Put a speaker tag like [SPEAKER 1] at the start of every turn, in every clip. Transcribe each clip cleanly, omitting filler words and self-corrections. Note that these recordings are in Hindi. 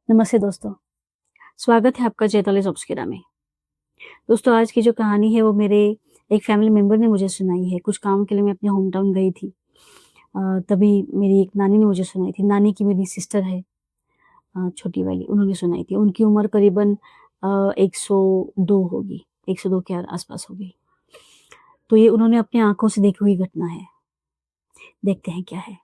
[SPEAKER 1] नमस्ते दोस्तों, स्वागत है आपका चैतालीस ऑब्सक्यूरा में। दोस्तों आज की जो कहानी है वो मेरे एक फैमिली मेंबर ने मुझे सुनाई है। कुछ काम के लिए मैं अपने होम टाउन गई थी। तभी मेरी एक नानी ने मुझे सुनाई थी। नानी की मेरी सिस्टर है छोटी वाली, उन्होंने सुनाई थी। उनकी उम्र करीबन 102 होगी, 102 के आस-पास होगी। तो ये उन्होंने अपनी आँखों से देखी हुई घटना है। देखते हैं क्या है।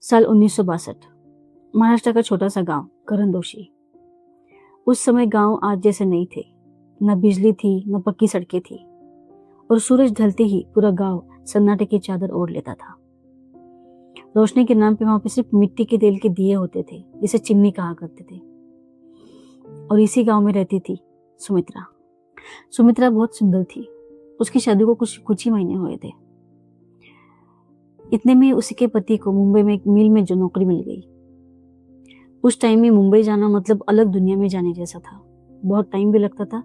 [SPEAKER 1] साल 1962, महाराष्ट्र का छोटा-सा गाँव करंदोशी। उस समय गाँव आज जैसे नहीं थे। न बिजली थी, न पक्की सड़कें थी और सूरज ढलते ही पूरा गाँव सन्नाटे की चादर ओढ़ लेता था। रोशनी के नाम पे वहाँ पे सिर्फ मिट्टी के तेल के दिए होते थे, जिसे चिमनी कहा करते थे। और इसी गाँव में रहती थी सुमित्रा। सुमित्रा बहुत सुंदर थी। उसकी शादी को कुछ ही महीने हुए थे। इतने में उसके पति को मुंबई में एक मिल में जो नौकरी मिल गई। उस टाइम में मुंबई जाना मतलब अलग दुनिया में जाने जैसा था। बहुत टाइम भी लगता था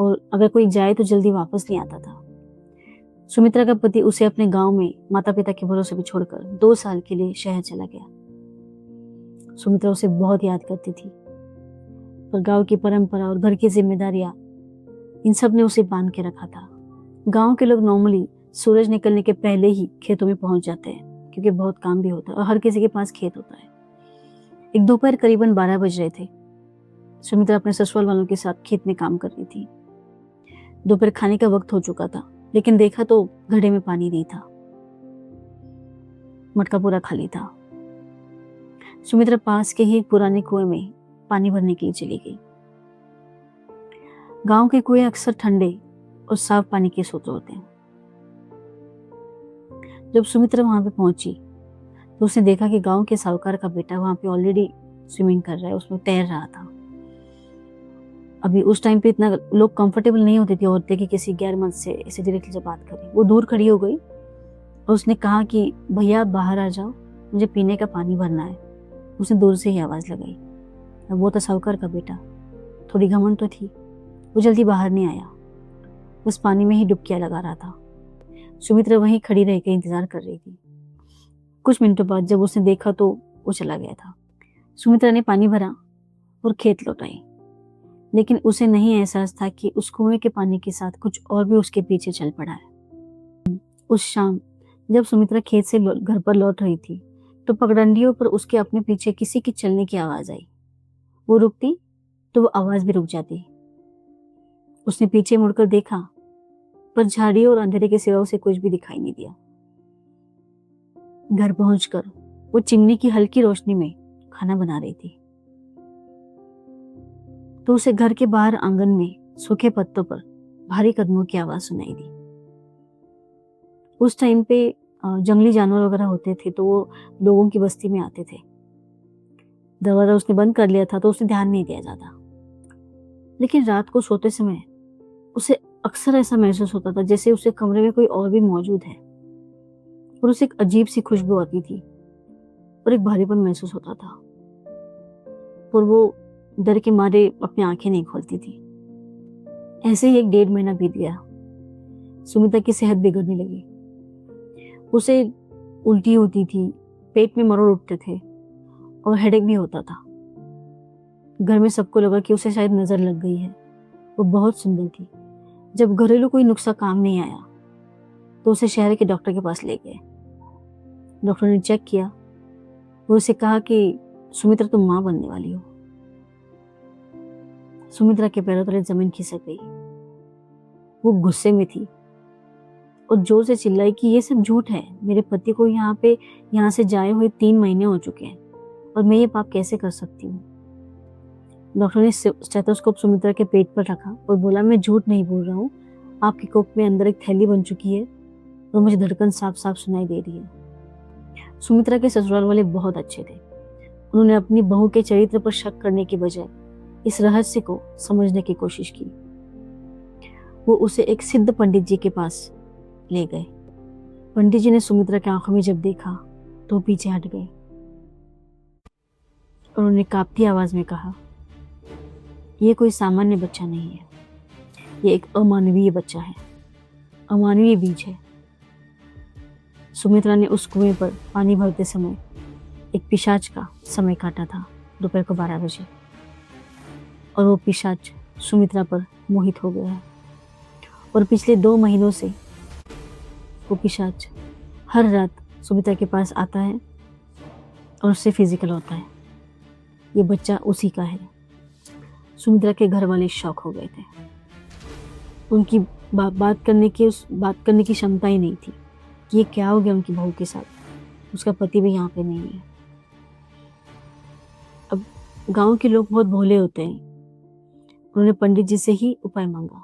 [SPEAKER 1] और अगर कोई जाए तो जल्दी वापस नहीं आता था। सुमित्रा का पति उसे अपने गांव में माता पिता के भरोसे पे छोड़कर 2 साल के लिए शहर चला गया। सुमित्रा उसे बहुत याद करती थी, पर गांव की परंपरा और घर की जिम्मेदारियां इन सब ने उसे बांध के रखा था। गांव के लोग नॉर्मली सूरज निकलने के पहले ही खेतों में पहुंच जाते हैं, क्योंकि बहुत काम भी होता है और हर किसी के पास खेत होता है। एक दोपहर करीबन 12 बज रहे थे। सुमित्रा अपने ससुराल वालों के साथ खेत में काम कर रही थी। दोपहर खाने का वक्त हो चुका था, लेकिन देखा तो घड़े में पानी नहीं था। मटका पूरा खाली था। सुमित्रा पास के ही पुराने कुएं में पानी भरने के लिए चली गई। गांव के कुएं अक्सर ठंडे और साफ पानी के स्रोत होते हैं। जब सुमित्रा वहां पे पहुंची तो उसने देखा कि गांव के साहूकार का बेटा वहां पे ऑलरेडी स्विमिंग कर रहा है, उसमें तैर रहा था। अभी उस टाइम पे इतना लोग कंफर्टेबल नहीं होते थे औरतें कि किसी गैर मर्द से ऐसे डायरेक्टली जब बात करें। वो दूर खड़ी हो गई और उसने कहा कि भैया आप बाहर आ जाओ, मुझे पीने का पानी भरना है। उसने दूर से ही आवाज लगाई। अब वो था साहूकार का बेटा, थोड़ी घमंड तो थी। वो जल्दी बाहर नहीं आया, बस पानी में ही डुबकियां लगा रहा था। सुमित्रा वहीं खड़ी रह के इंतजार कर रही थी। कुछ मिनटों बाद जब उसने देखा तो वो चला गया था। सुमित्रा ने पानी भरा और खेत लौट आई, लेकिन उसे नहीं एहसास था कि उस कुएं के पानी के साथ कुछ और भी उसके पीछे चल पड़ा है। उस शाम जब सुमित्रा खेत से घर पर लौट रही थी तो पगडंडियों पर उसके अपने पीछे किसी की चलने की आवाज आई। वो रुकती तो वो आवाज भी रुक जाती। उसने पीछे मुड़कर देखा, पर झाड़ियों और अंधेरे के सिवा उसे कुछ भी दिखाई नहीं दिया। घर पहुंचकर वो चिमनी की हल्की रोशनी में खाना बना रही थी तो उसे घर के बाहर आंगन में सूखे पत्तों पर भारी कदमों की आवाज सुनाई दी। उस टाइम पे जंगली जानवर वगैरह होते थे तो वो लोगों की बस्ती में आते थे। दरवाजा उसने बंद कर लिया था तो उसे ध्यान नहीं दिया जाता, लेकिन रात को सोते समय उसे अक्सर ऐसा महसूस होता था जैसे उसके कमरे में कोई और भी मौजूद है और उसे एक अजीब सी खुशबू आती थी और एक भारीपन महसूस होता था, और वो डर के मारे अपनी आंखें नहीं खोलती थी। ऐसे ही 1 डेढ़ महीना बीत गया। सुमित्रा की सेहत बिगड़ने लगी। उसे उल्टी होती थी, पेट में मरोड़ उठते थे और हेडेक भी होता था। घर में सबको लगा कि उसे शायद नजर लग गई है। वो बहुत सुंदर थी। जब घरेलू कोई नुस्खा काम नहीं आया तो उसे शहर के डॉक्टर के पास ले गए। डॉक्टर ने चेक किया। वो उसे कहा कि सुमित्रा तुम मां बनने वाली हो। सुमित्रा के पैरों तले जमीन खिसक गई। वो गुस्से में थी और जोर से चिल्लाई कि ये सब झूठ है। मेरे पति को यहाँ से जाए हुए 3 महीने हो चुके हैं और मैं ये पाप कैसे कर सकती हूँ। डॉक्टर ने स्टेथोस्कोप सुमित्रा के पेट पर रखा और बोला, मैं झूठ नहीं बोल रहा हूँ। आपकी कोख में अंदर एक थैली बन चुकी है और मुझे धड़कन साफ साफ सुनाई दे रही है। सुमित्रा के ससुराल वाले बहुत अच्छे थे। उन्होंने अपनी बहू के चरित्र पर शक करने की बजाय इस रहस्य को समझने की कोशिश की। वो उसे एक सिद्ध पंडित जी के पास ले गए। पंडित जी ने सुमित्रा की आंखों में जब देखा तो पीछे हट गए। उन्होंने कांपती आवाज में कहा, ये कोई सामान्य बच्चा नहीं है, ये एक अमानवीय बच्चा है, अमानवीय बीज है। सुमित्रा ने उस कुएं पर पानी भरते समय एक पिशाच का समय काटा था, दोपहर को 12 बजे, और वो पिशाच सुमित्रा पर मोहित हो गया है। और पिछले 2 महीनों से वो पिशाच हर रात सुमित्रा के पास आता है और उससे फिजिकल होता है। ये बच्चा उसी का है। सुमित्रा के घर वाले शॉक हो गए थे। उनकी बात करने की क्षमता ही नहीं थी कि ये क्या हो गया उनकी बहू के साथ। उसका पति भी यहाँ पे नहीं है। अब गांव के लोग बहुत भोले होते हैं। उन्होंने पंडित जी से ही उपाय मांगा।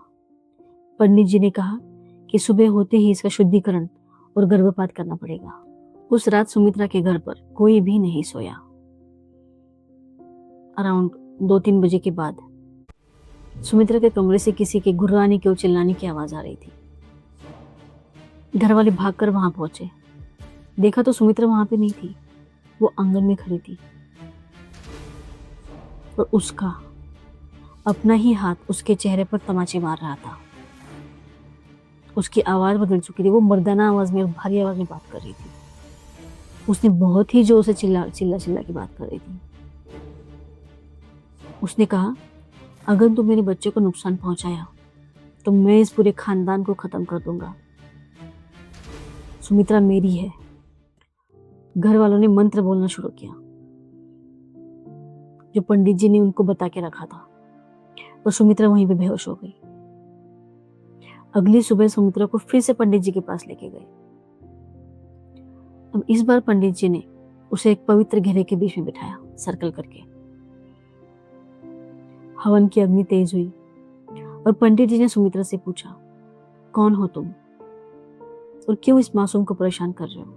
[SPEAKER 1] पंडित जी ने कहा कि सुबह होते ही इसका शुद्धिकरण और गर्भपात करना पड़ेगा। उस रात सुमित्रा के घर पर कोई भी नहीं सोया। अराउंड 2-3 बजे के बाद सुमित्रा के कमरे से किसी के गुर्राने की और चिल्लाने की आवाज आ रही थी। घर वाले भागकर वहां पहुंचे। देखा तो सुमित्रा वहां पे नहीं थी, वो आंगन में खड़ी थी और उसका अपना ही हाथ उसके चेहरे पर तमाचे मार रहा था। उसकी आवाज बदल चुकी थी। वो मर्दाना आवाज में, भारी आवाज में बात कर रही थी। उसने बहुत ही जोर से चिल्ला की बात कर रही थी। उसने कहा, अगर तुम मेरे बच्चे को नुकसान पहुंचाया तो मैं इस पूरे खानदान को खत्म कर दूंगा। सुमित्रा मेरी है। घर वालों ने मंत्र बोलना शुरू किया जो पंडित जी ने उनको बता के रखा था, और सुमित्रा वहीं पे बेहोश हो गई। अगली सुबह सुमित्रा को फिर से पंडित जी के पास लेके गए। अब इस बार पंडित जी ने उसे एक पवित्र घेरे के बीच में बिठाया, सर्कल करके। हवन की अग्नि तेज हुई और पंडित जी ने सुमित्रा से पूछा, कौन हो तुम और क्यों इस मासूम को परेशान कर रहे हो?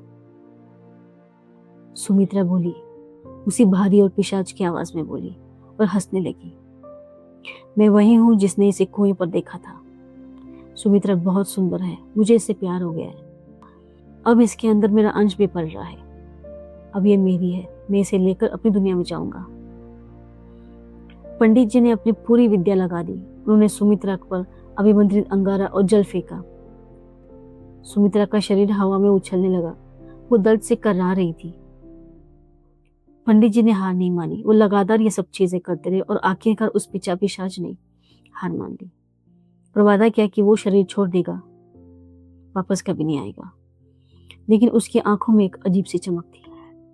[SPEAKER 1] सुमित्रा बोली, उसी भारी और पिशाच की आवाज में बोली और हंसने लगी, मैं वही हूं जिसने इसे कुएं पर देखा था। सुमित्रा बहुत सुंदर है, मुझे इससे प्यार हो गया है। अब इसके अंदर मेरा अंश भी पल रहा है। अब ये मेरी है, मैं इसे लेकर अपनी दुनिया में जाऊंगा। पंडित जी ने अपनी पूरी विद्या लगा दी। उन्होंने सुमित्रा पर अभिमंत्रित अंगारा और जल फेंका। सुमित्रा का शरीर हवा में उछलने लगा। वो दर्द से कर्रा रही थी। पंडित जी ने हार नहीं मानी। वो लगातार ये सब चीजें करते रहे और आखिरकार उस पिशाच ने हार मान ली और वादा किया कि वो शरीर छोड़ देगा, वापस कभी नहीं आएगा। लेकिन उसकी आंखों में एक अजीब सी चमक थी।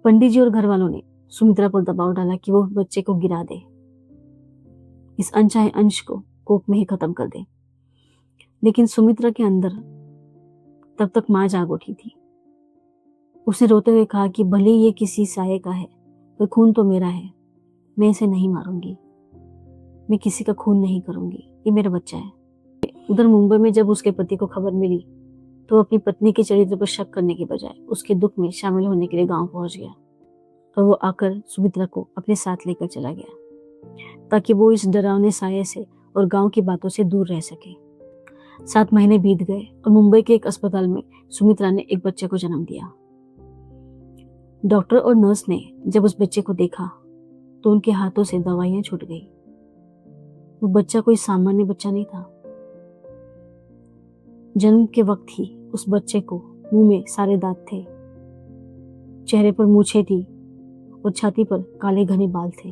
[SPEAKER 1] पंडित जी और घर वालों ने सुमित्रा पर दबाव डाला कि वो बच्चे को गिरा दे, इस अनचाहे अंश को कोख में ही खत्म कर दे। लेकिन सुमित्रा के अंदर तब तक मां जाग उठी थी। उसने रोते हुए कहा कि भले ये किसी साये का है, पर खून तो मेरा है। मैं इसे नहीं मारूंगी, मैं किसी का खून नहीं करूंगी, ये मेरा बच्चा है। उधर मुंबई में जब उसके पति को खबर मिली तो वो अपनी पत्नी के चरित्र पर शक करने के बजाय उसके दुख में शामिल होने के लिए गांव पहुंच गया और वो आकर सुमित्रा को अपने साथ लेकर चला गया ताकि वो इस डरावने साये से और गांव की बातों से दूर रह सके। 7 महीने बीत गए और मुंबई के एक अस्पताल में सुमित्रा ने एक बच्चे को जन्म दिया। डॉक्टर और नर्स ने जब उस बच्चे को देखा तो उनके हाथों से दवाइयां छूट गई। वो बच्चा कोई सामान्य बच्चा नहीं था। जन्म के वक्त ही उस बच्चे को मुंह में सारे दांत थे, चेहरे पर मूछें थी और छाती पर काले घने बाल थे।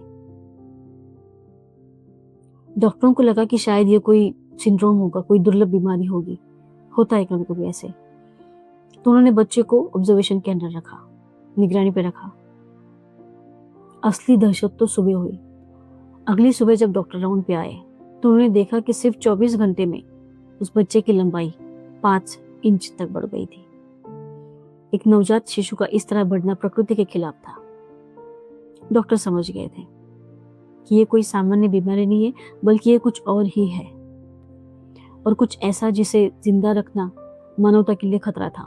[SPEAKER 1] डॉक्टरों को लगा कि शायद ये कोई सिंड्रोम होगा, कोई दुर्लभ बीमारी होगी, होता है कभी कभी ऐसे। तो उन्होंने बच्चे को ऑब्जर्वेशन के अंदर रखा, निगरानी पे रखा। असली दहशत तो सुबह हुई। अगली सुबह जब डॉक्टर राउंड पे आए तो उन्होंने देखा कि सिर्फ 24 घंटे में उस बच्चे की लंबाई 5 इंच तक बढ़ गई थी। एक नवजात शिशु का इस तरह बढ़ना प्रकृति के खिलाफ था। डॉक्टर समझ गए थे कि ये कोई सामान्य बीमारी नहीं है, बल्कि ये कुछ और ही है, और कुछ ऐसा जिसे जिंदा रखना मानवता के लिए खतरा था।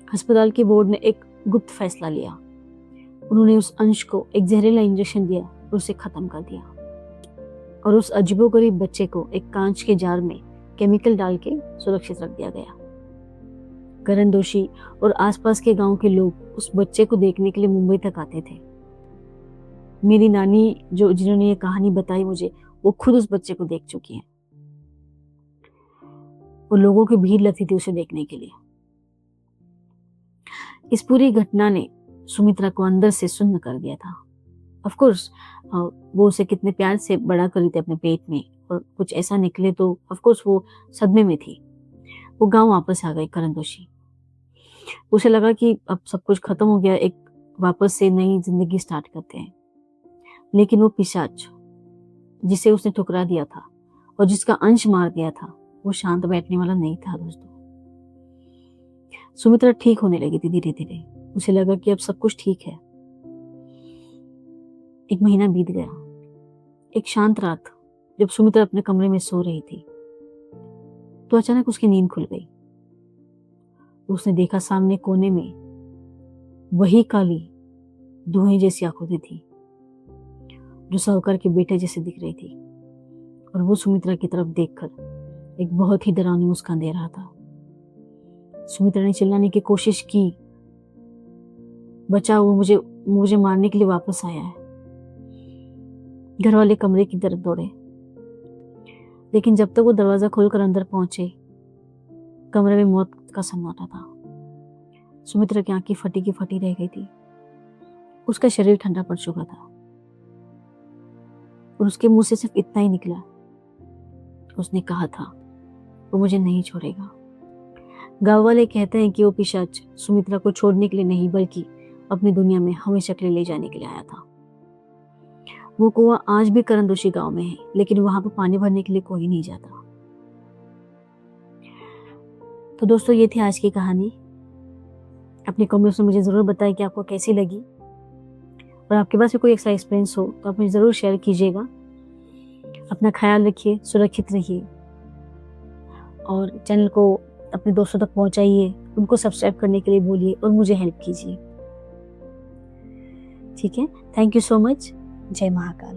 [SPEAKER 1] अस्पताल के बोर्ड ने एक गुप्त फैसला लिया। उन्होंने उस अंश को एक जहरीला इंजेक्शन दिया और उसे खत्म कर दिया, और उस अजीबोगरीब बच्चे को एक कांच के जार में केमिकल डाल के सुरक्षित रख दिया गया। करण दोषी और आसपास के गांव के लोग उस बच्चे को देखने के लिए मुंबई तक आते थे। मेरी नानी जिन्होंने ये कहानी बताई मुझे, वो खुद उस बच्चे को देख चुकी हैं और लोगों की भीड़ लगती थी उसे देखने के लिए। इस पूरी घटना ने सुमित्रा को अंदर से सुन्न कर दिया था। ऑफ कोर्स वो उसे कितने प्यार से बड़ा कर रही थी अपने पेट में, और कुछ ऐसा निकले तो ऑफ कोर्स वो सदमे में थी। वो गांव वापस आ गई करंदोशी। उसे लगा कि अब सब कुछ खत्म हो गया, एक वापस से नई जिंदगी स्टार्ट करते हैं। लेकिन वो पिशाच जिसे उसने ठुकरा दिया था और जिसका अंश मार दिया था, वो शांत बैठने वाला नहीं था दोस्तों। सुमित्रा ठीक होने लगी थी धीरे धीरे। उसे लगा कि अब सब कुछ ठीक है। एक महीना बीत गया। एक शांत रात जब सुमित्रा अपने कमरे में सो रही थी तो अचानक उसकी नींद खुल गई। उसने देखा सामने कोने में वही काली धुएं जैसी आकृति थी जो साहूकार के बेटे जैसे दिख रही थी, और वो सुमित्रा की तरफ देखकर एक बहुत ही डरावनी मुस्कान दे रहा था। सुमित्रा ने चिल्लाने की कोशिश की, बचाओ, वो मुझे मारने के लिए वापस आया है। घर वाले कमरे की तरफ दौड़े, लेकिन जब तक वो दरवाजा खोलकर अंदर पहुंचे, कमरे में मौत का सन्नाटा था। सुमित्रा की आंखें फटी की फटी रह गई थी। उसका शरीर ठंडा पड़ चुका था और उसके मुंह से सिर्फ इतना ही निकला, उसने कहा था वो मुझे नहीं छोड़ेगा। गांव वाले कहते हैं कि वो पिशाच सुमित्रा को छोड़ने के लिए नहीं, बल्कि अपनी दुनिया में हमेशा के लिए ले जाने के लिए आया था। वो कुआं आज भी करंदोशी गांव में है, लेकिन वहां पर पानी भरने के लिए कोई नहीं जाता। तो दोस्तों, ये थी आज की कहानी। अपने कमेंट्स में मुझे ज़रूर बताएं कि आपको कैसी लगी, और आपके पास भी कोई ऐसा एक्सपीरियंस हो तो आप मुझे ज़रूर शेयर कीजिएगा। अपना ख्याल रखिए, सुरक्षित रहिए, और चैनल को अपने दोस्तों तक पहुंचाइए, उनको सब्सक्राइब करने के लिए बोलिए और मुझे हेल्प कीजिए। ठीक है, थैंक यू सो मच। जय महाकाल।